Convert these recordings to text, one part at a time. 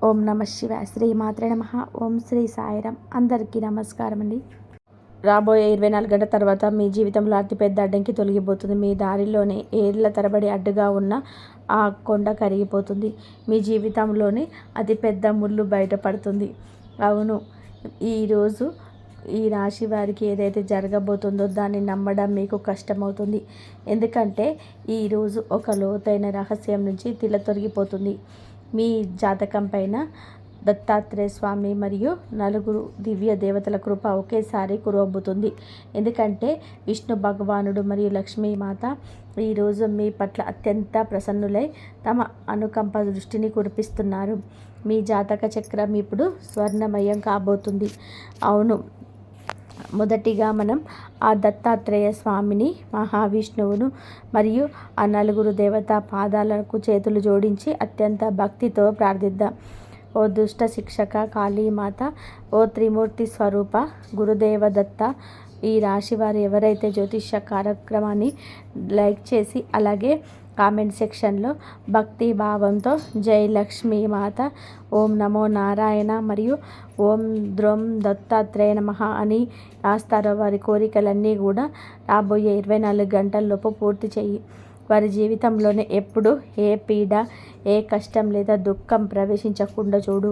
ఓం నమ శివాయ. శ్రీ మాత్రే నమః. ఓం శ్రీ సాయిరాం. అందరికీ నమస్కారం అండి. రాబోయే 24 గంటల తర్వాత మీ జీవితంలో అతిపెద్ద అడ్డంకి తొలగిపోతుంది. మీ దారిలోనే ఏళ్ల తరబడి అడ్డుగా ఉన్న ఆ కొండ కరిగిపోతుంది. మీ జీవితంలోనే అతిపెద్ద ముళ్ళు బయటపడుతుంది. అవును, ఈరోజు ఈ రాశి వారికి ఏదైతే జరగబోతుందో దాన్ని నమ్మడం మీకు కష్టమవుతుంది. ఎందుకంటే ఈరోజు ఒక లోతైన రహస్యం నుంచి తొలగిపోతుంది. మీ జాతకం పైన దత్తాత్రేయ స్వామి మరియు నలుగురు దివ్య దేవతల కృప ఒకేసారి కురవబోతుంది. ఎందుకంటే విష్ణు భగవానుడు మరియు లక్ష్మీమాత ఈరోజు మీ పట్ల అత్యంత ప్రసన్నులై తమ అనుకంప దృష్టిని కురిపిస్తున్నారు. మీ జాతక చక్రం ఇప్పుడు స్వర్ణమయం కాబోతుంది. అవును, మొదటిగా మనం ఆ దత్తాత్రేయ స్వామిని, మహావిష్ణువును మరియు ఆ నలుగురు దేవతా పాదాలకు చేతులు జోడించి అత్యంత భక్తితో ప్రార్థిద్దాం. ఓ దుష్ట శిక్షక కాళీమాత, ఓ త్రిమూర్తి స్వరూప గురుదేవ దత్త. ఈ రాశి వారు ఎవరైతే జ్యోతిష్య కార్యక్రమాన్ని లైక్ చేసి అలాగే కామెంట్ సెక్షన్లో భక్తి భావంతో జై లక్ష్మీ మాత, ఓం నమో నారాయణ మరియు ఓం ద్రోం దత్తాత్రేయ నమః అని రాస్తారో వారి కోరికలన్నీ కూడా రాబోయే 24 గంటల్లోపు పూర్తి చెయ్యి. వారి జీవితంలోనే ఎప్పుడు ఏ పీడ, ఏ కష్టం లేదా దుఃఖం ప్రవేశించకుండా చూడు.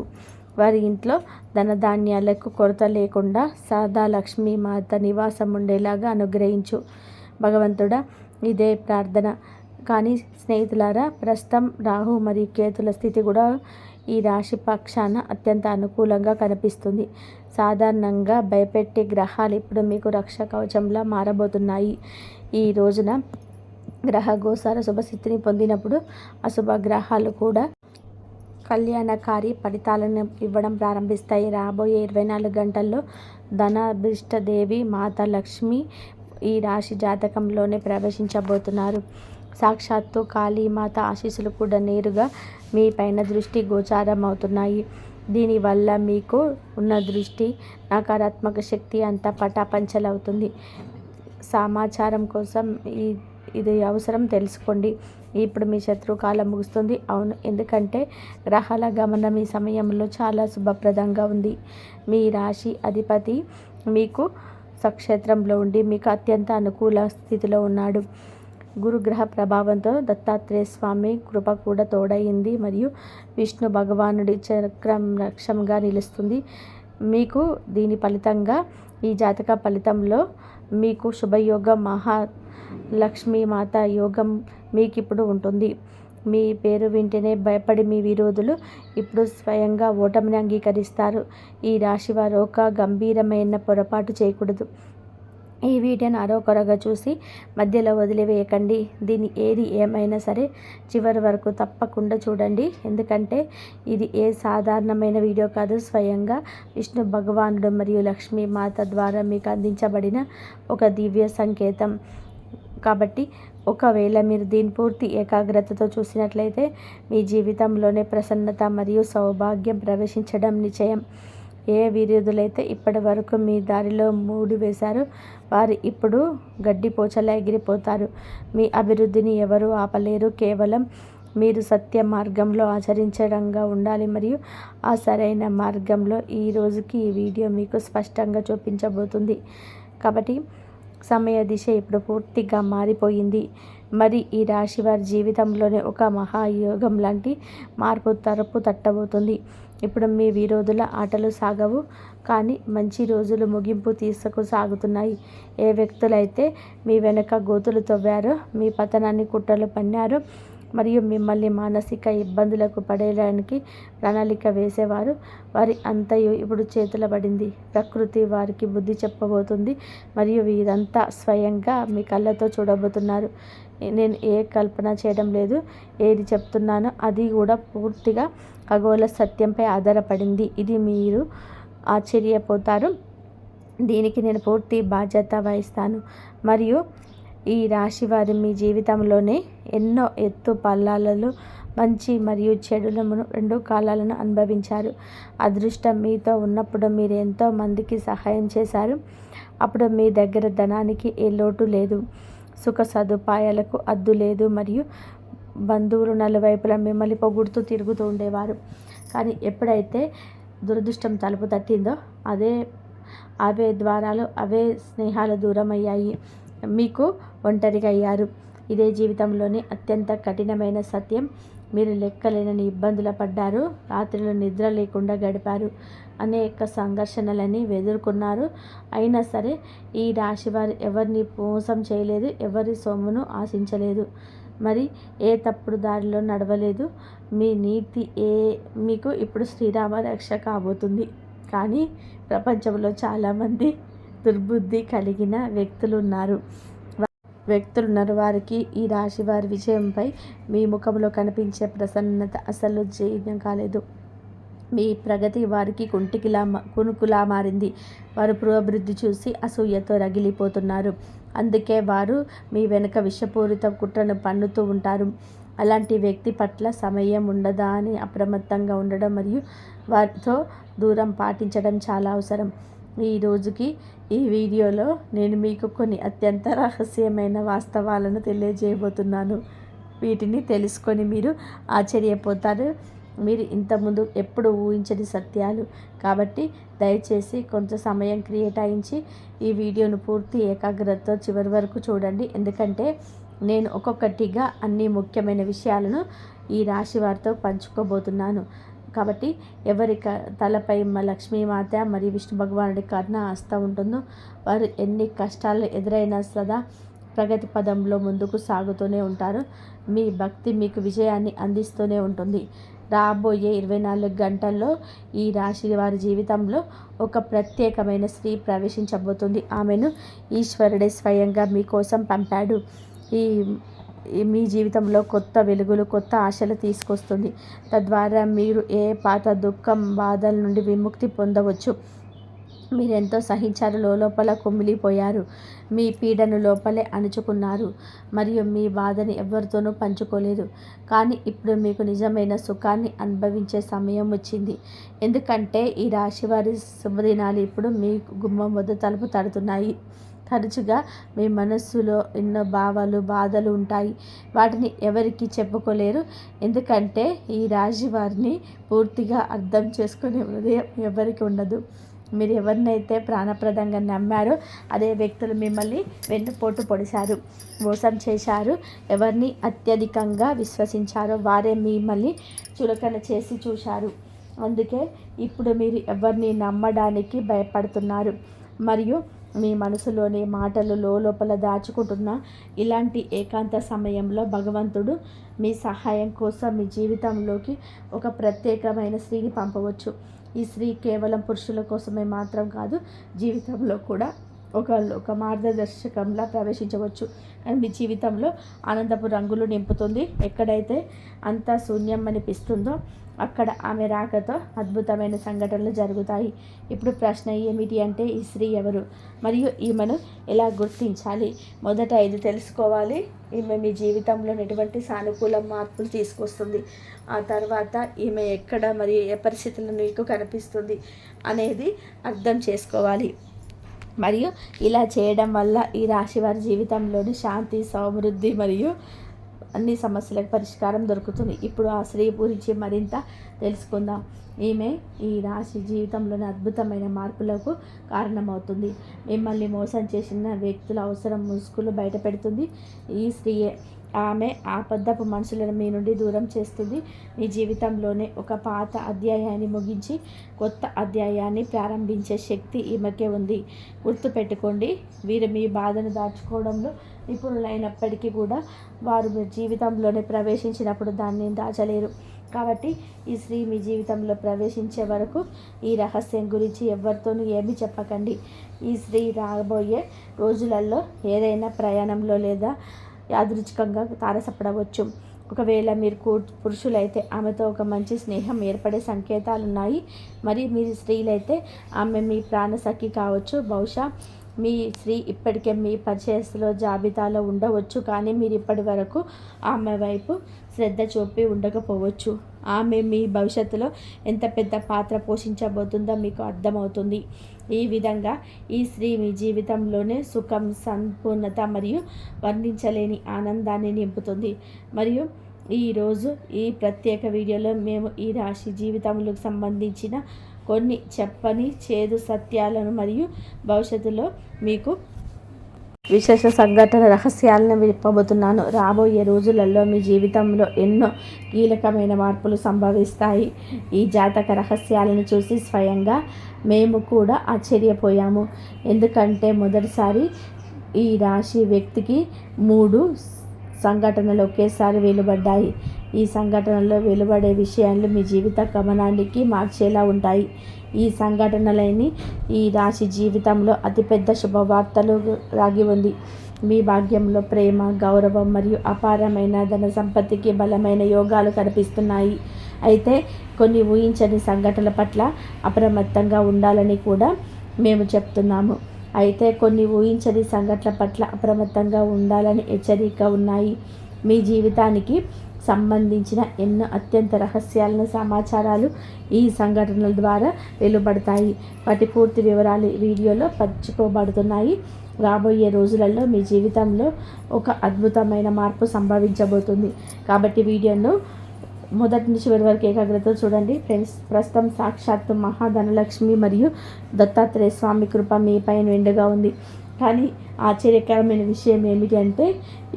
వారి ఇంట్లో ధనధాన్యాలకు కొరత లేకుండా సదా లక్ష్మీమాత నివాసం ఉండేలాగా అనుగ్రహించు భగవంతుడా. ఇదే ప్రార్థన. కానీ స్నేహితులారా, ప్రస్తుతం రాహు మరియు కేతుల స్థితి కూడా ఈ రాశి పక్షాన అత్యంత అనుకూలంగా కనిపిస్తుంది. సాధారణంగా భయపెట్టే గ్రహాలు ఇప్పుడు మీకు రక్ష కవచంలా మారబోతున్నాయి. ఈ రోజున గ్రహ గోచార శుభస్థితిని పొందినప్పుడు అశుభ గ్రహాలు కూడా కళ్యాణకారి ఫలితాలను ఇవ్వడం ప్రారంభిస్తాయి. రాబోయే 24 గంటల్లో ధనాభీష్టదేవి మాత లక్ష్మి ఈ రాశి జాతకంలోనే ప్రవేశించబోతున్నారు. సాక్షాత్తు కాళీమాత ఆశీస్సులు కూడా నేరుగా మీ పైన దృష్టి గోచారం అవుతున్నాయి. దీనివల్ల మీకు ఉన్న దృష్టి నకారాత్మక శక్తి అంతా పటాపంచలవుతుంది. సమాచారం కోసం ఇది అవసరం తెలుసుకోండి. ఇప్పుడు మీ శత్రుకాలం ముగుస్తుంది. అవును, ఎందుకంటే గ్రహాల గమనం ఈ సమయంలో చాలా శుభప్రదంగా ఉంది. మీ రాశి అధిపతి మీకు స్వక్షేత్రంలో ఉండి మీకు అత్యంత అనుకూల స్థితిలో ఉన్నాడు. గురుగ్రహ ప్రభావంతో దత్తాత్రేయ స్వామి కృప కూడా తోడయింది మరియు విష్ణు భగవానుడి చక్రం రక్షంగా నిలుస్తుంది మీకు. దీని ఫలితంగా ఈ జాతక ఫలితంలో మీకు శుభయోగం, మహాలక్ష్మీమాత యోగం మీకు ఇప్పుడు ఉంటుంది. మీ పేరు వింటేనే భయపడి మీ విరోధులు ఇప్పుడు స్వయంగా ఓటమిని అంగీకరిస్తారు. ఈ రాశివారు ఒక గంభీరమైన పొరపాటు చేయకూడదు. ఈ వీడియోను అరకొరగా చూసి మధ్యలో వదిలివేయకండి. దీని ఏది ఏమైనా సరే చివరి వరకు తప్పకుండా చూడండి. ఎందుకంటే ఇది ఏ సాధారణమైన వీడియో కాదు. స్వయంగా విష్ణు భగవానుడు మరియు లక్ష్మీమాత ద్వారా మీకు అందించబడిన ఒక దివ్య సంకేతం. కాబట్టి ఒకవేళ మీరు దీని పూర్తి ఏకాగ్రతతో చూసినట్లయితే మీ జీవితంలోనే ప్రసన్నత మరియు సౌభాగ్యం ప్రవేశించడం నిశ్చయం. ఏ విరోధులైతే ఇప్పటి వరకు మీ దారిలో మూడి వేశారో వారు ఇప్పుడు గడ్డిపోచలా ఎగిరిపోతారు. మీ అభివృద్ధిని ఎవరూ ఆపలేరు. కేవలం మీరు సత్య మార్గంలో ఆచరించడంగా ఉండాలి మరియు ఆ సరైన మార్గంలో ఈ రోజుకి ఈ వీడియో మీకు స్పష్టంగా చూపించబోతుంది. కాబట్టి సమయ దిశ ఇప్పుడు పూర్తిగా మారిపోయింది. మరి ఈ రాశి వారి జీవితంలోనే ఒక మహాయోగం లాంటి మార్పు తలుపు తట్టబోతుంది. ఇప్పుడు మీ విరోధుల ఆటలు సాగవు, కానీ మంచి రోజులు ముగింపు తీసుకుసాగుతున్నాయి. ఏ వ్యక్తులైతే మీ వెనక గోతులు తవ్వారో, మీ పతనాన్ని కుట్రలు పన్నారో మరియు మిమ్మల్ని మానసిక ఇబ్బందులకు పడేయడానికి ప్రణాళిక వేసేవారు, వారి అంతయు ఇప్పుడు చేతుల పడింది. ప్రకృతి వారికి బుద్ధి చెప్పబోతుంది మరియు వీరంతా స్వయంగా మీ కళ్ళతో చూడబోతున్నారు. నేను ఏ కల్పన చేయడం లేదు. ఏది చెప్తున్నానో అది కూడా పూర్తిగా ఖగోళ సత్యంపై ఆధారపడింది. ఇది మీరు ఆశ్చర్యపోతారు. దీనికి నేను పూర్తి బాధ్యత వహిస్తాను. మరియు ఈ రాశి వారు మీ జీవితంలోనే ఎన్నో ఎత్తు పల్లాలలో మంచి మరియు చెడులను రెండు కాలాలను అనుభవించారు. అదృష్టం మీతో ఉన్నప్పుడు మీరు ఎంతో మందికి సహాయం చేశారు. అప్పుడు మీ దగ్గర ధనానికి ఏ లోటు లేదు, సుఖ సదుపాయాలకు అద్దు లేదు మరియు బంధువులు నలువైపులా మిమ్మల్ని పొగుడుతూ తిరుగుతూ ఉండేవారు. కానీ ఎప్పుడైతే దురదృష్టం తలుపు తట్టిందో అవే ద్వారాలు, అవే స్నేహాలు దూరం అయ్యాయి. మీకు ఒంటరిగా అయ్యారు. ఇదే జీవితంలోని అత్యంత కఠినమైన సత్యం. మీరు లెక్కలేనని ఇబ్బందులు పడ్డారు. రాత్రులు నిద్ర లేకుండా గడిపారు. అనేక సంఘర్షణలని ఎదుర్కొన్నారు. అయినా సరే ఈ రాశివారు ఎవరిని మోసం చేయలేదు, ఎవరి సొమ్మును ఆశించలేదు, మరి ఏ తప్పుడు దారిలో నడవలేదు. మీ నీతి మీకు ఇప్పుడు శ్రీరామ రక్ష కాబోతుంది. కానీ ప్రపంచంలో చాలామంది దుర్బుద్ధి కలిగిన వ్యక్తులున్నారు. వారికి ఈ రాశి వారి విజయంపై మీ ముఖంలో కనిపించే ప్రసన్నత అసలు జీర్ణం కాలేదు. మీ ప్రగతి వారికి కునుకులా మారింది. వారు పురోభివృద్ధి చూసి అసూయతో రగిలిపోతున్నారు. అందుకే వారు మీ వెనుక విషపూరిత కుట్రను పన్నుతూ ఉంటారు. అలాంటి వ్యక్తి పట్ల సమయం ఉండదా అని అప్రమత్తంగా ఉండడం మరియు వారితో దూరం పాటించడం చాలా అవసరం. ఈ రోజుకి ఈ వీడియోలో నేను మీకు కొన్ని అత్యంత రహస్యమైన వాస్తవాలను తెలియజేయబోతున్నాను. వీటిని తెలుసుకొని మీరు ఆశ్చర్యపోతారు. మీరు ఇంతకుముందు ఎప్పుడు ఊహించని సత్యాలు. కాబట్టి దయచేసి కొంత సమయం కేటాయించి ఈ వీడియోను పూర్తి ఏకాగ్రతతో చివరి వరకు చూడండి. ఎందుకంటే నేను ఒక్కొక్కటిగా అన్ని ముఖ్యమైన విషయాలను ఈ రాశి వారితో పంచుకోబోతున్నాను. కాబట్టి ఎవరి తలపై లక్ష్మీమాత మరియు విష్ణు భగవానుడి కరుణ హస్తం ఉంటుందో వారు ఎన్ని కష్టాలు ఎదురైనా సదా ప్రగతి పదంలో ముందుకు సాగుతూనే ఉంటారు. మీ భక్తి మీకు విజయాన్ని అందిస్తూనే ఉంటుంది. రాబోయే 24 గంటల్లో ఈ రాశి వారి జీవితంలో ఒక ప్రత్యేకమైన స్త్రీ ప్రవేశించబోతుంది. ఆమెను ఈశ్వరుడే స్వయంగా మీకోసం పంపాడు. మీ జీవితంలో కొత్త వెలుగులు, కొత్త ఆశలు తీసుకొస్తుంది. తద్వారా మీరు ఏ పాత దుఃఖం, బాధల నుండి విముక్తి పొందవచ్చు. మీరెంతో సహించారు, లోపల కుమిలిపోయారు, మీ పీడను లోపలే అణుచుకున్నారు మరియు మీ బాధని ఎవరితోనూ పంచుకోలేదు. కానీ ఇప్పుడు మీకు నిజమైన సుఖాన్ని అనుభవించే సమయం వచ్చింది. ఎందుకంటే ఈ రాశివారి శుభదినాలు ఇప్పుడు మీ గుమ్మం వద్ద తలుపు తడుతున్నాయి. తరచుగా మీ మనస్సులో ఎన్నో భావాలు, బాధలు ఉంటాయి. వాటిని ఎవరికి చెప్పుకోలేరు. ఎందుకంటే ఈ రాశి వారిని పూర్తిగా అర్థం చేసుకునే హృదయం ఎవరికి ఉండదు. మీరు ఎవరినైతే ప్రాణప్రదంగా నమ్మారో అదే వ్యక్తులు మిమ్మల్ని వెన్నుపోటు పొడిచారు, మోసం చేశారు. ఎవరిని అత్యధికంగా విశ్వసించారో వారే మిమ్మల్ని చులకన చేసి చూశారు. అందుకే ఇప్పుడు మీరు ఎవరిని నమ్మడానికి భయపడుతున్నారు మరియు మీ మనసులోని మాటలు లోపల దాచుకుంటున్న ఇలాంటి ఏకాంత సమయంలో భగవంతుడు మీ సహాయం కోసం మీ జీవితంలోకి ఒక ప్రత్యేకమైన స్త్రీని పంపవచ్చు. ఈ స్త్రీ కేవలం పురుషుల కోసమే మాత్రం కాదు, జీవితంలో కూడా ఒక మార్గదర్శకంలా ప్రవేశించవచ్చు. కానీ మీ జీవితంలో ఆనందపు రంగులు నింపుతుంది. ఎక్కడైతే అంతా శూన్యం అనిపిస్తుందో అక్కడ ఆమె రాకతో అద్భుతమైన సంఘటనలు జరుగుతాయి. ఇప్పుడు ప్రశ్న ఏమిటి అంటే ఈ స్త్రీ ఎవరు మరియు ఈమెను ఎలా గుర్తించాలి? మొదట ఇది తెలుసుకోవాలి. ఈమె మీ జీవితంలో ఎటువంటి సానుకూల మార్పులు తీసుకొస్తుంది, ఆ తర్వాత ఈమె ఎక్కడ మరియు ఏ పరిస్థితుల్లో మీకు కనిపిస్తుంది అనేది అర్థం చేసుకోవాలి. మరియు ఇలా చేయడం వల్ల ఈ రాశి వారి జీవితంలోని శాంతి, సమృద్ధి మరియు అన్ని సమస్యలకు పరిష్కారం దొరుకుతుంది. ఇప్పుడు ఆ స్త్రీ గురించి మరింత తెలుసుకుందాం. ఈమె ఈ రాశి జీవితంలోని అద్భుతమైన మార్పులకు కారణమవుతుంది. మిమ్మల్ని మోసం చేసిన వ్యక్తుల అవసరం ముసుగులు బయట పెడుతుంది. ఈ స్త్రీయే. ఆమె ఆపద్దపు మనుషులను మీ నుండి దూరం చేస్తుంది. మీ జీవితంలోనే ఒక పాత అధ్యాయాన్ని ముగించి కొత్త అధ్యాయాన్ని ప్రారంభించే శక్తి ఈమెకే ఉంది. గుర్తుపెట్టుకోండి, వీరు మీ బాధను దాచుకోవడంలో నిపుణులైనప్పటికీ కూడా వారు మీ జీవితంలోనే ప్రవేశించినప్పుడు దాన్ని దాచలేరు. కాబట్టి ఈ స్త్రీ మీ జీవితంలో ప్రవేశించే వరకు ఈ రహస్యం గురించి ఎవరితోనూ ఏమీ చెప్పకండి. ఈ స్త్రీ రాబోయే రోజులలో ఏదైనా ప్రయాణంలో లేదా యాదృచ్ఛికంగా తారసపడవచ్చు. ఒకవేళ మీరు పురుషులైతే ఆమెతో ఒక మంచి స్నేహం ఏర్పడే సంకేతాలు ఉన్నాయి. మరి మీరు స్త్రీలైతే ఆమె మీ ప్రాణసఖి కావచ్చు. బహుశా మీ స్త్రీ ఇప్పటికే మీ పరిచయస్తుల జాబితాలో ఉండవచ్చు, కానీ మీరు ఇప్పటి వరకు ఆమె వైపు శ్రద్ధ చూపి ఉండకపోవచ్చు. ఆమె మీ భవిష్యత్తులో ఎంత పెద్ద పాత్ర పోషించబోతుందో మీకు అర్థమవుతుంది. ఈ విధంగా ఈ స్త్రీ మీ జీవితంలోనే సుఖం, సంపూర్ణత మరియు వర్ణించలేని ఆనందాన్ని నింపుతుంది. మరియు ఈరోజు ఈ ప్రత్యేక వీడియోలో మేము ఈ రాశి జీవితములకు సంబంధించిన కొన్ని చెప్పని చేదు సత్యాలను మరియు భవిష్యత్తులో మీకు విశేష సంఘటన రహస్యాలను విప్పబోతున్నాను. రాబోయే రోజులలో మీ జీవితంలో ఎన్నో కీలకమైన మార్పులు సంభవిస్తాయి. ఈ జాతక రహస్యాలను చూసి స్వయంగా మేము కూడా ఆశ్చర్యపోయాము. ఎందుకంటే మొదటిసారి ఈ రాశి వ్యక్తికి 3 సంఘటనలు ఒకేసారి వెలువడ్డాయి. ఈ సంఘటనలో వెలువడే విషయాలు మీ జీవిత గమనానికి మార్చేలా ఉంటాయి. ఈ సంఘటనలని ఈ రాశి జీవితంలో అతిపెద్ద శుభవార్తలు దాగి ఉంది. మీ భాగ్యంలో ప్రేమ, గౌరవం మరియు అపారమైన ధన సంపత్తికి బలమైన యోగాలు కనిపిస్తున్నాయి. అయితే కొన్ని ఊహించని సంఘటనల పట్ల అప్రమత్తంగా ఉండాలని కూడా మేము చెప్తున్నాము. హెచ్చరిక ఉన్నాయి. మీ జీవితానికి సంబంధించిన ఎన్నో అత్యంత రహస్యాలను సమాచారాలు ఈ సంఘటనల ద్వారా వెలువడతాయి. వాటి పూర్తి వివరాలు వీడియోలో పంచుకోబడుతున్నాయి. రాబోయే రోజులలో మీ జీవితంలో ఒక అద్భుతమైన మార్పు సంభవించబోతుంది. కాబట్టి వీడియోను మొదటి నుంచి చివరి వరకు ఏకాగ్రతతో చూడండి ఫ్రెండ్స్. ప్రస్తుతం సాక్షాత్తు మహాధనలక్ష్మి మరియు దత్తాత్రేయ స్వామి కృప మీ పైన నిండుగా ఉంది. కానీ ఆశ్చర్యకరమైన విషయం ఏమిటి అంటే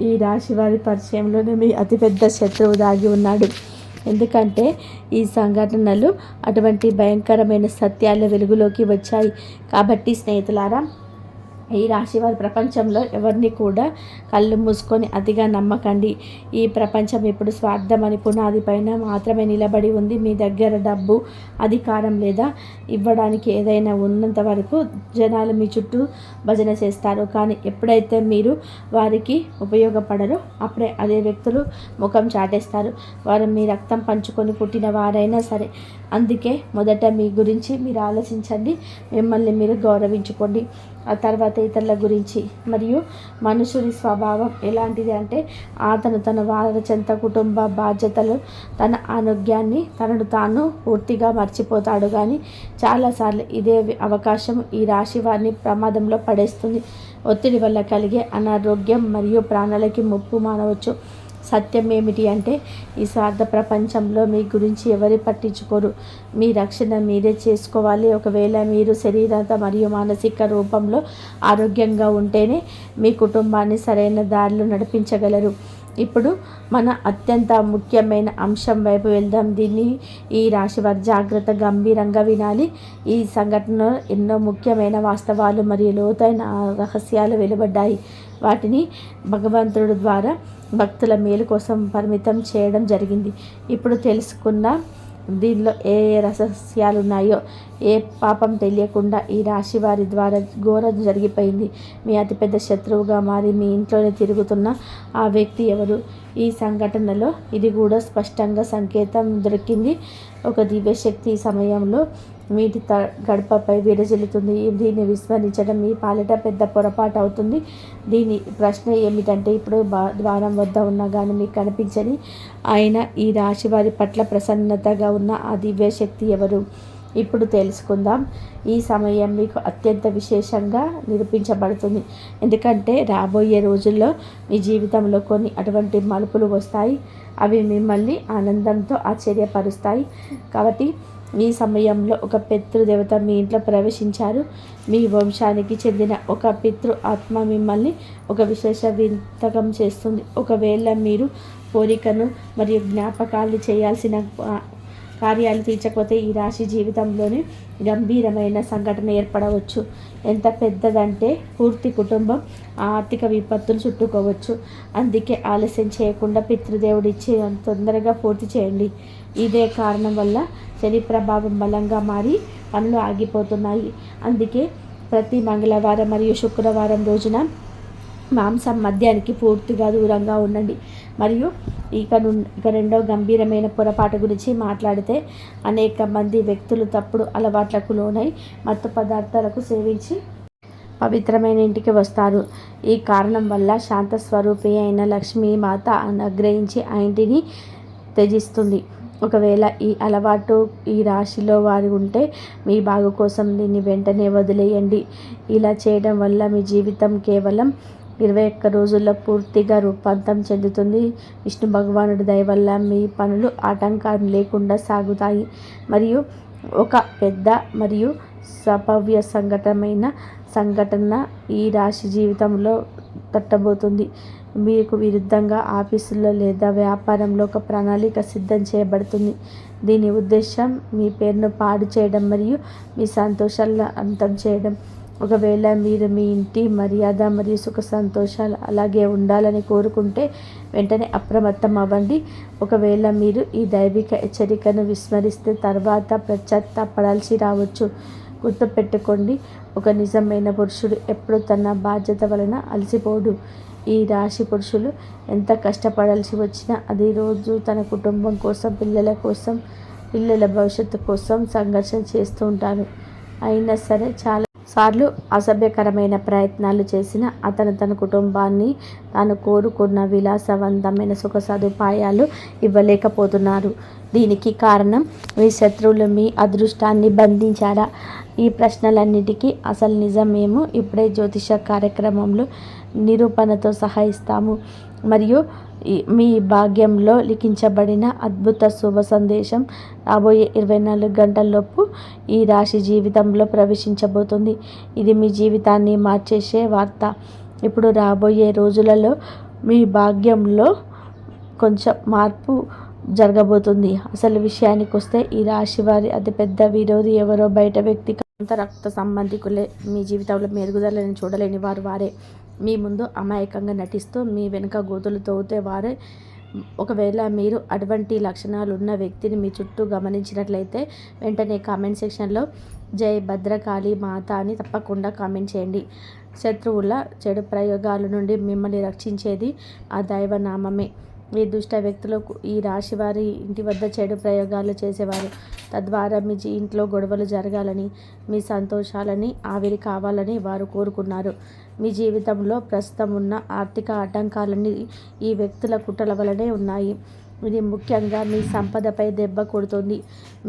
ఈ రాశి వారి పరిచయంలోనే మీ అతిపెద్ద శత్రువు దాగి ఉన్నాడు. ఎందుకంటే ఈ సంఘటనలు అటువంటి భయంకరమైన సత్యాల వెలుగులోకి వచ్చాయి. కాబట్టి స్నేహితులారా, ఈ రాశివారి ప్రపంచంలో ఎవరిని కూడా కళ్ళు మూసుకొని అతిగా నమ్మకండి. ఈ ప్రపంచం ఇప్పుడు స్వార్థం అని పునాది పైన మాత్రమే నిలబడి ఉంది. మీ దగ్గర డబ్బు, అధికారం లేదా ఇవ్వడానికి ఏదైనా ఉన్నంత వరకు జనాలు మీ చుట్టూ భజన చేస్తారు. కానీ ఎప్పుడైతే మీరు వారికి ఉపయోగపడరో అప్పుడే అదే వ్యక్తులు ముఖం చాటేస్తారు. వారు మీ రక్తం పంచుకొని పుట్టిన వారైనా సరే. అందుకే మొదట మీ గురించి మీరు ఆలోచించండి, మిమ్మల్ని మీరు గౌరవించుకోండి. ఆ తర్వాత ఇతరుల గురించి. మరియు మనుషుని స్వభావం ఎలాంటిది అంటే అతను తన వారచంత కుటుంబ బాధ్యతలు, తన ఆరోగ్యాన్ని తనను తాను పూర్తిగా మర్చిపోతాడు. కానీ చాలాసార్లు ఇదే అవకాశం ఈ రాశి వారిని ప్రమాదంలో పడేస్తుంది. ఒత్తిడి వల్ల కలిగే అనారోగ్యం మరియు ప్రాణాలకి ముప్పు మానవచ్చు. సత్యం ఏమిటి అంటే ఈ స్వార్థ ప్రపంచంలో మీ గురించి ఎవరు పట్టించుకోరు. మీ రక్షణ మీరే చేసుకోవాలి. ఒకవేళ మీరు శరీరత మరియు మానసిక రూపంలో ఆరోగ్యంగా ఉంటేనే మీ కుటుంబాన్ని సరైన దారిలో నడిపించగలరు. ఇప్పుడు మన అత్యంత ముఖ్యమైన అంశం వైపు వెళ్దాం. దీన్ని ఈ రాశి వారి జాగ్రత్త గంభీరంగా వినాలి. ఈ సంఘటనలో ఎన్నో ముఖ్యమైన వాస్తవాలు మరియు లోతైన రహస్యాలు వెలువడ్డాయి. వాటిని భగవంతుడి ద్వారా భక్తుల మేలు కోసం పరిమితం చేయడం జరిగింది. ఇప్పుడు తెలుసుకున్న దీనిలో ఏ రహస్యాలు ఉన్నాయో. ఏ పాపం తెలియకుండా ఈ రాశి వారి ద్వారా ఘోరం జరిగిపోయింది. మీ అతిపెద్ద శత్రువుగా మారి మీ ఇంట్లోనే తిరుగుతున్న ఆ వ్యక్తి ఎవరు? ఈ సంఘటనలో ఇది కూడా స్పష్టంగా సంకేతం దొరికింది. ఒక దివ్యశక్తి సమయంలో మీటి గడపపై విరజిల్లుతుంది. దీన్ని విస్మరించడం మీ పాలిట పెద్ద పొరపాటు అవుతుంది. దీని ప్రశ్న ఏమిటంటే ఇప్పుడు ద్వారం వద్ద ఉన్నా కానీ మీకు కనిపించని ఆయన ఈ రాశి వారి పట్ల ప్రసన్నతగా ఉన్న ఆ దివ్యశక్తి ఎవరు? ఇప్పుడు తెలుసుకుందాం. ఈ సమయం మీకు అత్యంత విశేషంగా నిరూపించబడుతుంది. ఎందుకంటే రాబోయే రోజుల్లో మీ జీవితంలో కొన్ని అటువంటి మలుపులు వస్తాయి. అవి మిమ్మల్ని ఆనందంతో ఆశ్చర్యపరుస్తాయి. కాబట్టి ఈ సమయంలో ఒక పితృదేవత మీ ఇంట్లో ప్రవేశించారు. మీ వంశానికి చెందిన ఒక పితృ ఆత్మ మిమ్మల్ని ఒక విశేష వింతకం చేస్తుంది. ఒకవేళ మీరు కోరికను మరియు జ్ఞాపకాలు చేయాల్సిన కార్యాలు తీర్చకపోతే ఈ రాశి జీవితంలోనే గంభీరమైన సంఘటన ఏర్పడవచ్చు. ఎంత పెద్దదంటే పూర్తి కుటుంబం ఆర్థిక విపత్తులు చుట్టుకోవచ్చు. అందుకే ఆలస్యం చేయకుండా పితృదేవుడిచ్చి తొందరగా పూర్తి చేయండి. ఇదే కారణం వల్ల శని ప్రభావం బలంగా మారి పనులు ఆగిపోతున్నాయి. అందుకే ప్రతి మంగళవారం మరియు శుక్రవారం రోజున మాంసం మద్యానికి పూర్తిగా దూరంగా ఉండండి. మరియు ఇక రెండో గంభీరమైన పొరపాటు గురించి మాట్లాడితే అనేక మంది వ్యక్తులు తప్పుడు అలవాట్లకు లోనై మత్తు పదార్థాలకు సేవించి పవిత్రమైన ఇంటికి వస్తారు. ఈ కారణం వల్ల శాంత స్వరూపి అయిన లక్ష్మీమాత అనుగ్రహించి ఆ ఇంటిని త్యజిస్తుంది. ఒకవేళ ఈ అలవాటు ఈ రాశిలో వారు ఉంటే మీ బాగు కోసం దీన్ని వెంటనే వదిలేయండి. ఇలా చేయడం వల్ల మీ జీవితం కేవలం 21 రోజుల్లో పూర్తిగా రూపాంతరం చెందుతుంది. విష్ణు భగవానుడి దయ వల్ల మీ పనులు ఆటంకం లేకుండా సాగుతాయి మరియు ఒక పెద్ద మరియు సంభావ్య సంఘటన ఈ రాశి జీవితంలో తట్టబోతుంది. మీకు విరుద్ధంగా ఆఫీసులో లేదా వ్యాపారంలో ఒక ప్రణాళిక సిద్ధం చేయబడుతుంది. దీని ఉద్దేశం మీ పేరును పాడు చేయడం మరియు మీ సంతోషాలను అంతం చేయడం. ఒకవేళ మీరు మీ ఇంటి మర్యాద మరియు సుఖ సంతోషాలు అలాగే ఉండాలని కోరుకుంటే వెంటనే అప్రమత్తం అవ్వండి. ఒకవేళ మీరు ఈ దైవిక హెచ్చరికను విస్మరిస్తే తర్వాత పశ్చాత్తాపడాల్సి రావచ్చు. గుర్తుపెట్టుకోండి, ఒక నిజమైన పురుషుడు ఎప్పుడు తన బాధ్యత వలన అలసిపోడు. ఈ రాశి పురుషులు ఎంత కష్టపడాల్సి వచ్చినా అది రోజు తన కుటుంబం కోసం, పిల్లల భవిష్యత్తు కోసం సంఘర్షణ చేస్తూ ఉంటారు. అయినా సరే చాలా సార్లు అసభ్యకరమైన ప్రయత్నాలు చేసిన అతను తన కుటుంబాన్ని తాను కోరుకున్న విలాసవంతమైన సుఖ సదుపాయాలు ఇవ్వలేకపోతున్నారు. దీనికి కారణం మీ శత్రువులు మీ అదృష్టాన్ని బంధించారా? ఈ ప్రశ్నలన్నిటికీ అసలు నిజం మేము ఇప్పుడే జ్యోతిష కార్యక్రమంలో నిరూపణతో సహా ఇస్తాము మరియు మీ భాగ్యంలో లిఖించబడిన అద్భుత శుభ సందేశం రాబోయే 24 గంటల్లోపు ఈ రాశి జీవితంలో ప్రవేశించబోతుంది. ఇది మీ జీవితాన్ని మార్చేసే వార్త. ఇప్పుడు రాబోయే రోజులలో మీ భాగ్యంలో కొంచెం మార్పు జరగబోతుంది. అసలు విషయానికి వస్తే ఈ రాశి వారి అతిపెద్ద విరోధి ఎవరో బయట వ్యక్తి అంత రక్త సంబంధికులే. మీ జీవితంలో మెరుగుదలని చూడలేని వారే. మీ ముందు అమాయకంగా నటిస్తూ మీ వెనుక గోతులు తవ్వుతే వారే. ఒకవేళ మీరు అటువంటి లక్షణాలు ఉన్న వ్యక్తిని మీ చుట్టూ గమనించినట్లయితే వెంటనే కామెంట్ సెక్షన్లో జై భద్రకాళి మాత అని తప్పకుండా కామెంట్ చేయండి. శత్రువుల చెడు ప్రయోగాల నుండి మిమ్మల్ని రక్షించేది ఆ దైవనామమే. ఈ దుష్ట వ్యక్తులు ఈ రాశి వారి ఇంటి వద్ద చెడు ప్రయోగాలు చేసేవారు. తద్వారా మీ ఇంట్లో గొడవలు జరగాలని, మీ సంతోషాలని ఆవిరి కావాలని వారు కోరుకున్నారు. మీ జీవితంలో ప్రస్తుతం ఉన్న ఆర్థిక ఆటంకాలన్నీ ఈ వ్యక్తుల కుట్రల వలనే ఉన్నాయి. ఇది ముఖ్యంగా మీ సంపదపై దెబ్బ కొడుతుంది.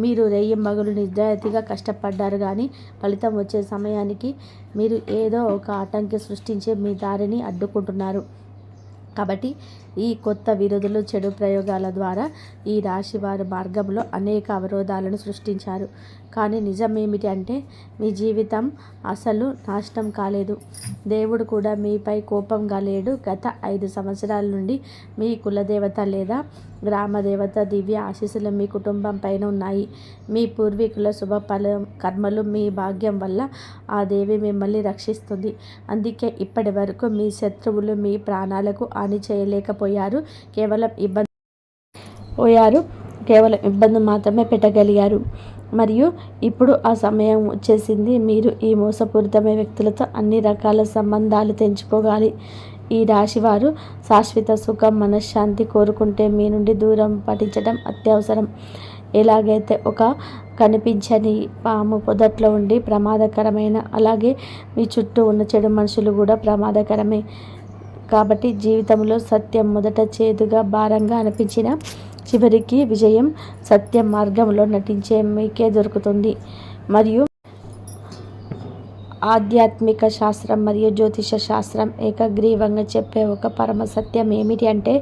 మీరు రేయింబగలు నిజాయితీగా కష్టపడ్డారు, కానీ ఫలితం వచ్చే సమయానికి మీరు ఏదో ఒక ఆటంకి సృష్టించి మీ దారిని అడ్డుకుంటున్నారు. కాబట్టి ఈ కొత్త విరోధులు చెడు ప్రయోగాల ద్వారా ఈ రాశి వారి మార్గంలో అనేక అవరోధాలను సృష్టించారు. కానీ నిజం ఏమిటి అంటే మీ జీవితం అసలు నాశనం కాలేదు. దేవుడు కూడా మీపై కోపంగా లేడు. గత 5 సంవత్సరాల నుండి మీ కులదేవత లేదా గ్రామదేవత దివ్య ఆశీస్సులు మీ కుటుంబం పైన ఉన్నాయి. మీ పూర్వీకుల కర్మలు మీ భాగ్యం వల్ల ఆ దేవి మిమ్మల్ని రక్షిస్తుంది. అందుకే ఇప్పటి వరకు మీ శత్రువులు మీ ప్రాణాలకు హాని చేయలేకపోయారు. కేవలం ఇబ్బంది మాత్రమే పెట్టగలిగారు. మరియు ఇప్పుడు ఆ సమయం వచ్చేసింది. మీరు ఈ మోసపూరితమైన వ్యక్తులతో అన్ని రకాల సంబంధాలు తెంచుకోవాలి. ఈ రాశివారు శాశ్వత సుఖం, మనశ్శాంతి కోరుకుంటే మీ నుండి దూరం పాటించడం అత్యవసరం. ఎలాగైతే ఒక కనిపించని పాము పొదట్లో ఉండి ప్రమాదకరమైన, అలాగే మీ చుట్టూ ఉన్న చెడు మనుషులు కూడా ప్రమాదకరమే. కాబట్టి జీవితంలో సత్యం మొదట చేదుగా, భారంగా అనిపించిన చివరికి విజయం సత్య మార్గంలో నటించే మీకే దొరుకుతుంది. మరియు ఆధ్యాత్మిక శాస్త్రం మరియు జ్యోతిష శాస్త్రం ఏకగ్రీవంగా చెప్పే ఒక పరమ సత్యం ఏమిటి అంటే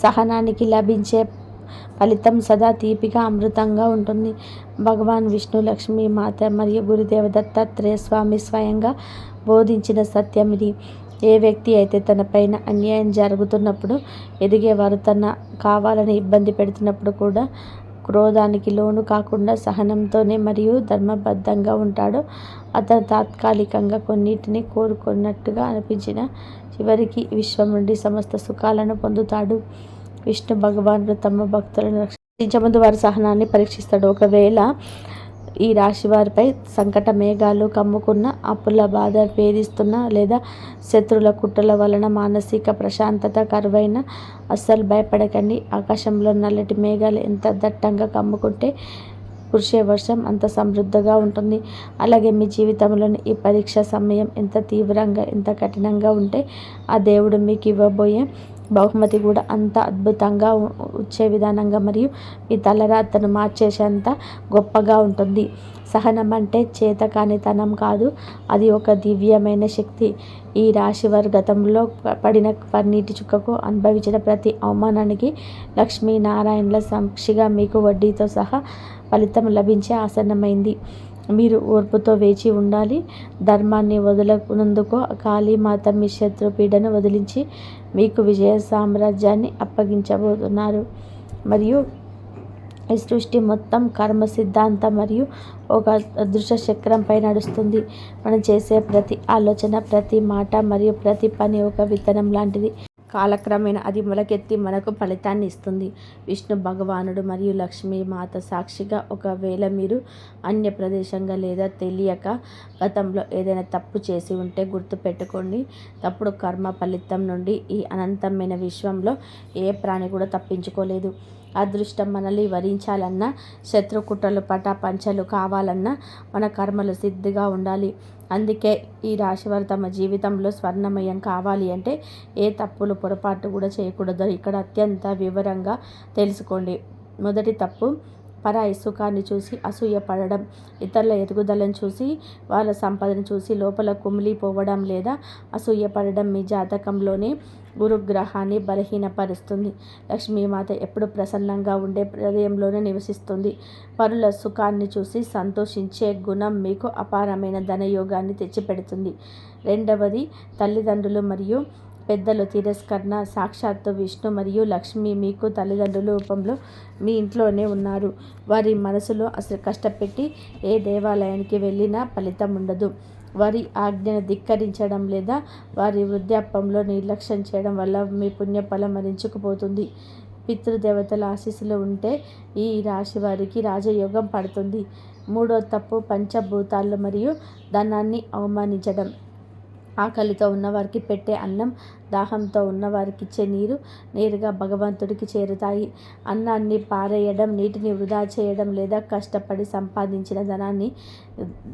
సహనానికి లభించే ఫలితం సదా తీపిగా, అమృతంగా ఉంటుంది. భగవాన్ విష్ణు, లక్ష్మీ మాత మరియు గురుదేవ దత్తాత్రేయ స్వామి స్వయంగా బోధించిన సత్యం ఇది. ఏ వ్యక్తి అయితే తన పైన అన్యాయం జరుగుతున్నప్పుడు, ఎదిగేవారు తన కావాలని ఇబ్బంది పెడుతున్నప్పుడు కూడా క్రోధానికి లోను కాకుండా సహనంతోనే మరియు ధర్మబద్ధంగా ఉంటాడో అతను తాత్కాలికంగా కొన్నిటిని కోరుకున్నట్టుగా అనిపించిన చివరికి విశ్వం నుండి సమస్త సుఖాలను పొందుతాడు. విష్ణు భగవానుడు తమ భక్తులను రక్షించే ముందు వారి సహనాన్ని పరీక్షిస్తాడు. ఒకవేళ ఈ రాశి వారిపై సంకట మేఘాలు కమ్ముకున్న, అప్పుల బాధ వేధిస్తున్న లేదా శత్రుల కుట్రల వలన మానసిక ప్రశాంతత కరువైన అస్సలు భయపడకండి. ఆకాశంలో నల్లటి మేఘాలు ఎంత దట్టంగా కమ్ముకుంటే కురిసే వర్షం అంత సమృద్ధిగా ఉంటుంది. అలాగే మీ జీవితంలోని ఈ పరీక్ష సమయం ఎంత తీవ్రంగా, ఎంత కఠినంగా ఉంటే ఆ దేవుడు మీకు ఇవ్వబోయే బహుమతి కూడా అంత అద్భుతంగా వచ్చే విధానంగా మరియు మీ తలరాతను మార్చేసేంత గొప్పగా ఉంటుంది. సహనం అంటే చేతకానితనం కాదు, అది ఒక దివ్యమైన శక్తి. ఈ రాశివారు గతంలో పడిన కన్నీటి చుక్కకు, అనుభవించిన ప్రతి అవమానానికి లక్ష్మీనారాయణల సాక్షిగా మీకు వడ్డీతో సహా ఫలితం లభించే ఆసన్నమైంది. మీరు ఓర్పుతో వేచి ఉండాలి. ధర్మాన్ని వదలనందుకు కాళీమాత మీ శత్రు పీడను వదిలించి మీకు విజయ సామ్రాజ్యాన్ని అప్పగించబోతున్నారు. మరియు ఈ సృష్టి మొత్తం కర్మ సిద్ధాంతం మరియు ఒక అదృశ్య చక్రంపై నడుస్తుంది. మనం చేసే ప్రతి ఆలోచన, ప్రతి మాట మరియు ప్రతి పని ఒక విత్తనం లాంటిది. కాలక్రమేణా అది మొలకెత్తి మనకు ఫలితాన్ని ఇస్తుంది. విష్ణు భగవానుడు మరియు లక్ష్మీ మాత సాక్షిగా, ఒకవేళ మీరు అన్య ప్రదేశంగా లేదా తెలియక గతంలో ఏదైనా తప్పు చేసి ఉంటే గుర్తుపెట్టుకోండి. తప్పుడు కర్మ ఫలితం నుండి ఈ అనంతమైన విశ్వంలో ఏ ప్రాణి కూడా తప్పించుకోలేదు. అదృష్టం మనల్ని వరించాలన్నా, శత్రు కుట్రలు పటాపంచలు కావాలన్నా మన కర్మలు సిద్ధిగా ఉండాలి. అందుకే ఈ రాశివారు తమ జీవితంలో స్వర్ణమయం కావాలి అంటే ఏ తప్పులు పొరపాటు కూడా చేయకూడదు. ఇక్కడ అత్యంత వివరంగా తెలుసుకోండి. మొదటి తప్పు, పరాయి సుఖాన్ని చూసి అసూయపడడం. ఇతరుల ఎదుగుదలను చూసి, వాళ్ళ సంపదను చూసి లోపల కుమిలిపోవడం లేదా అసూయపడడం మీ జాతకంలోనే గురుగ్రహాన్ని బలహీనపరుస్తుంది. లక్ష్మీమాత ఎప్పుడు ప్రసన్నంగా ఉండే హృదయంలోనే నివసిస్తుంది. పరుల సుఖాన్ని చూసి సంతోషించే గుణం మీకు అపారమైన ధనయోగాన్ని తెచ్చిపెడుతుంది. రెండవది, తల్లిదండ్రులు మరియు పెద్దల తిరస్కరణ. సాక్షాత్తు విష్ణు మరియు లక్ష్మి మీకు తల్లిదండ్రుల రూపంలో మీ ఇంట్లోనే ఉన్నారు. వారి మనసులో అసలు కష్టపెట్టి ఏ దేవాలయానికి వెళ్ళినా ఫలితం ఉండదు. వారి ఆజ్ఞను ధిక్కరించడం లేదా వారి వృద్ధాప్యంలో నిర్లక్ష్యం చేయడం వల్ల మీ పుణ్యఫలం మరించుకుపోతుంది. పితృదేవతల ఆశీస్సులు ఉంటే ఈ రాశి వారికి రాజయోగం పడుతుంది. మూడో తప్పు, పంచభూతాలు మరియు ధనాన్ని అవమానించడం. ఆకలితో ఉన్నవారికి పెట్టే అన్నం, దాహంతో ఉన్నవారికి ఇచ్చే నీరు నేరుగా భగవంతుడికి చేరుతాయి. అన్నాన్ని పారేయడం, నీటిని వృధా చేయడం లేదా కష్టపడి సంపాదించిన ధనాన్ని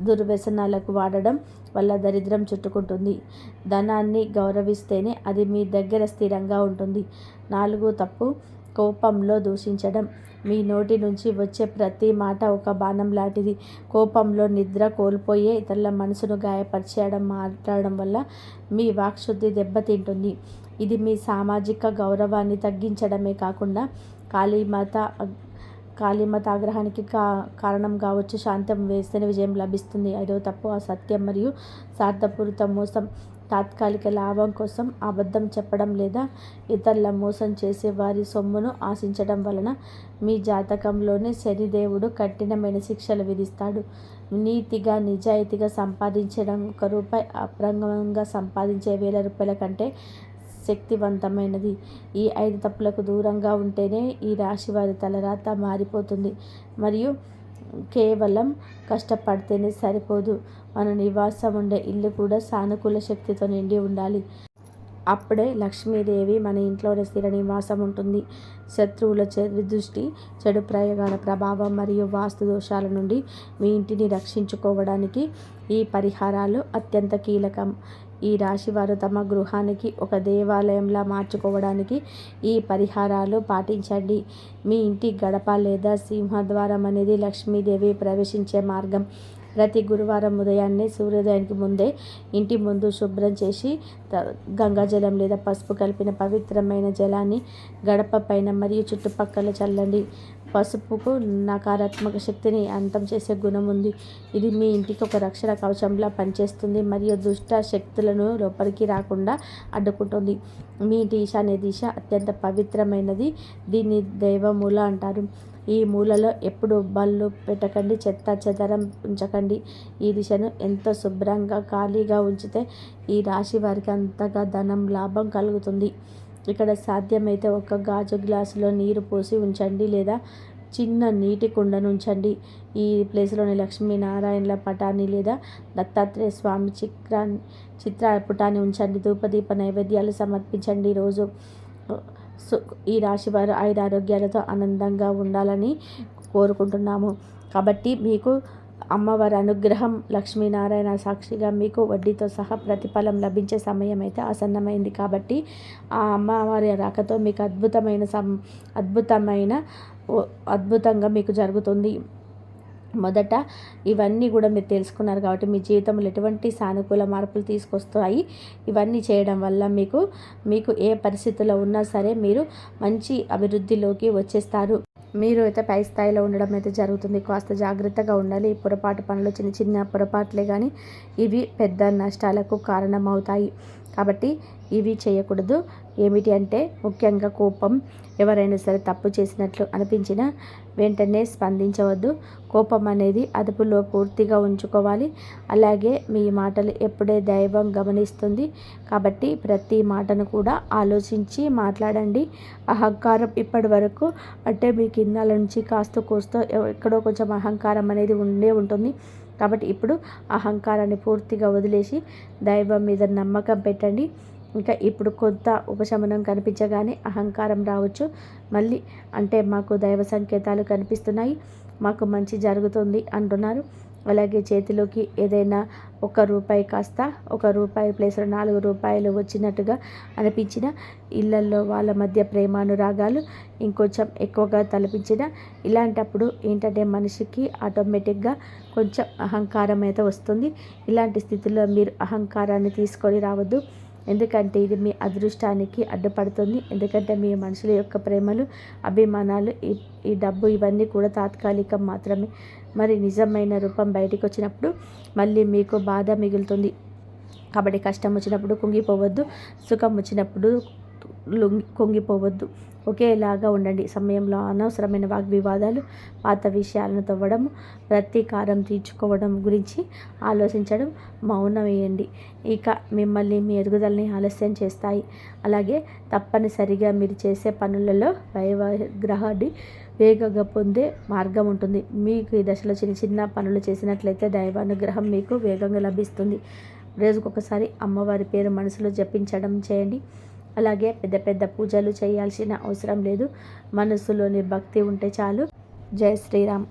దుర్వ్యసనాలకు వాడడం వల్ల దరిద్రం చుట్టుకుంటుంది. ధనాన్ని గౌరవిస్తేనే అది మీ దగ్గర స్థిరంగా ఉంటుంది. నాలుగో తప్పు, కోపంలో దూషించడం. మీ నోటి నుంచి వచ్చే ప్రతి మాట ఒక బాణం లాంటిది. కోపంలో నిద్ర కోల్పోయే, ఇతరుల మనసును గాయపరిచేయడం మాట్లాడడం వల్ల మీ వాక్శుద్ధి దెబ్బతింటుంది. ఇది మీ సామాజిక గౌరవాన్ని తగ్గించడమే కాకుండా కాళీమాత ఆగ్రహానికి కారణం కావచ్చు. శాంతం వేస్తేనే విజయం లభిస్తుంది. ఐదవ తప్పు, అసత్యం మరియు స్వార్థపూరిత మోసం. తాత్కాలిక లాభం కోసం అబద్ధం చెప్పడం లేదా ఇతరుల మోసం చేసే వారి సొమ్మును ఆశించడం వలన మీ జాతకంలోనే శనిదేవుడు కఠినమైన శిక్షలు విధిస్తాడు. నీతిగా, నిజాయితీగా సంపాదించడం రూపాయి అప్రంగంగా సంపాదించే రూపాయల కంటే శక్తివంతమైనది. ఈ 5 తప్పులకు దూరంగా ఉంటేనే ఈ రాశి వారి తలరాత మారిపోతుంది. మరియు కేవలం కష్టపడితేనే సరిపోదు, మన నివాసం ఉండే ఇల్లు కూడా సానుకూల శక్తితో నిండి ఉండాలి. అప్పుడే లక్ష్మీదేవి మన ఇంట్లోనే స్థిర నివాసం ఉంటుంది. శత్రువుల దృష్టి, చెడు ప్రయోగాల ప్రభావం మరియు వాస్తు దోషాల నుండి మీ ఇంటిని రక్షించుకోవడానికి ఈ పరిహారాలు అత్యంత కీలకం. ఈ రాశివారు తమ గృహానికి ఒక దేవాలయంలా మార్చుకోవడానికి ఈ పరిహారాలు పాటించండి. మీ ఇంటి గడప లేదా సింహద్వారం అనేది లక్ష్మీదేవి ప్రవేశించే మార్గం. ప్రతి గురువారం ఉదయాన్నే సూర్యోదయానికి ముందే ఇంటి ముందు శుభ్రం చేసి గంగాజలం లేదా పసుపు కలిపిన పవిత్రమైన జలాన్ని గడప పైన మరియు చుట్టుపక్కల చల్లండి. పసుపుకు నకారాత్మక శక్తిని అంతం చేసే గుణం ఉంది. ఇది మీ ఇంటికి ఒక రక్షణ కవచంలా పనిచేస్తుంది మరియు దుష్ట శక్తులను లోపలికి రాకుండా అడ్డుకుంటుంది. మీ ఇంటి ఈశాన్య దిశ అత్యంత పవిత్రమైనది. దీన్ని దైవమూల అంటారు. ఈ మూలలో ఎప్పుడు బళ్ళు పెట్టకండి, చెత్త చెదరం ఉంచకండి. ఈ దిశను ఎంతో శుభ్రంగా ఖాళీగా ఉంచితే ఈ రాశి వారికి అంతగా ధనం లాభం కలుగుతుంది. ఇక్కడ సాధ్యమైతే ఒక గాజు గ్లాసులో నీరు పోసి ఉంచండి లేదా చిన్న నీటి కుండను ఉంచండి. ఈ ప్లేస్లోని లక్ష్మీనారాయణల పటాన్ని లేదా దత్తాత్రేయ స్వామి చిత్రపటాన్ని ఉంచండి. ధూపదీప నైవేద్యాలు సమర్పించండి. రోజు ఈ రాశివారు ఆయురారోగ్యాలతో ఆనందంగా ఉండాలని కోరుకుంటున్నాము. కాబట్టి మీకు అమ్మవారి అనుగ్రహం లక్ష్మీనారాయణ సాక్షిగా మీకు వడ్డీతో సహా ప్రతిఫలం లభించే సమయం అయితే ఆసన్నమైంది. కాబట్టి ఆ అమ్మవారి రాకతో మీకు అద్భుతంగా మీకు జరుగుతుంది. మొదట ఇవన్నీ కూడా మీరు తెలుసుకున్నారు కాబట్టి మీ జీవితంలో ఎటువంటి సానుకూల మార్పులు తీసుకొస్తాయి. ఇవన్నీ చేయడం వల్ల మీకు ఏ పరిస్థితుల్లో ఉన్నా సరే మీరు మంచి అభివృద్ధిలోకి వచ్చేస్తారు. మీరు అయితే పై స్థాయిలో ఉండడం అయితే జరుగుతుంది. కాస్త జాగ్రత్తగా ఉండాలి. పొరపాటు పనులు చిన్న చిన్న పొరపాట్లే కానీ ఇవి పెద్ద నష్టాలకు కారణమవుతాయి. కాబట్టి ఇవి చేయకూడదు. ఏమిటి అంటే ముఖ్యంగా కోపం. ఎవరైనా సరే తప్పు చేసినట్లు అనిపించినా వెంటనే స్పందించవద్దు. కోపం అనేది అదుపులో పూర్తిగా ఉంచుకోవాలి. అలాగే మీ మాటలు ఎప్పుడే దైవం గమనిస్తుంది. కాబట్టి ప్రతి మాటను కూడా ఆలోచించి మాట్లాడండి. అహంకారం ఇప్పటి వరకు అంటే మీ కిన్నాల నుంచి కాస్త కోస్తో ఎక్కడో కొంచెం అహంకారం అనేది ఉంటుంది. కాబట్టి ఇప్పుడు అహంకారాన్ని పూర్తిగా వదిలేసి దైవం మీద నమ్మకం పెట్టండి. ఇంకా ఇప్పుడు కొంత ఉపశమనం కనిపించగానే అహంకారం రావచ్చు. మళ్ళీ అంటే మాకు దైవ సంకేతాలు కనిపిస్తున్నాయి, మాకు మంచి జరుగుతుంది అంటున్నారు. అలాగే చేతిలోకి ఏదైనా ₹1 కాస్త ₹1 ప్లేస్ 4 రూపాయలు వచ్చినట్టుగా అనిపించిన, ఇళ్లల్లో వాళ్ళ మధ్య ప్రేమానురాగాలు ఇంకొంచెం ఎక్కువగా తలపించిన, ఇలాంటప్పుడు ఏంటంటే మనిషికి ఆటోమేటిక్గా కొంచెం అహంకారం అయితే వస్తుంది. ఇలాంటి స్థితిలో మీరు అహంకారాన్ని తీసుకొని రావద్దు. ఎందుకంటే ఇది మీ అదృష్టానికి అడ్డుపడుతుంది. ఎందుకంటే మీ మనుషుల యొక్క ప్రేమలు, అభిమానాలు, ఈ డబ్బు ఇవన్నీ కూడా తాత్కాలికం మాత్రమే. మరి నిజమైన రూపం బయటికి వచ్చినప్పుడు మళ్ళీ మీకు బాధ మిగులుతుంది. కాబట్టి కష్టం వచ్చినప్పుడు కుంగిపోవద్దు, సుఖం వచ్చినప్పుడు కుంగిపోవద్దు. ఒకేలాగా ఉండండి. సమయంలో అనవసరమైన వాగ్వివాదాలు, పాత విషయాలను తవ్వడం, ప్రతీకారం తీర్చుకోవడం గురించి ఆలోచించడం మౌనం వేయండి. ఇక మిమ్మల్ని మీ ఎదుగుదలని ఆలస్యం చేస్తాయి. అలాగే తప్పనిసరిగా మీరు చేసే పనులలో దైవానుగ్రహాన్ని వేగంగా పొందే మార్గం ఉంటుంది. మీకు ఈ దశలో చిన్న చిన్న పనులు చేసినట్లయితే దైవానుగ్రహం మీకు వేగంగా లభిస్తుంది. రోజుకొకసారి అమ్మవారి పేరు మనసులో జపించడం చేయండి. అలాగే పెద్ద పెద్ద పూజలు చేయాల్సిన అవసరం లేదు. మనసులోని భక్తి ఉంటే చాలు. జై శ్రీరామ్.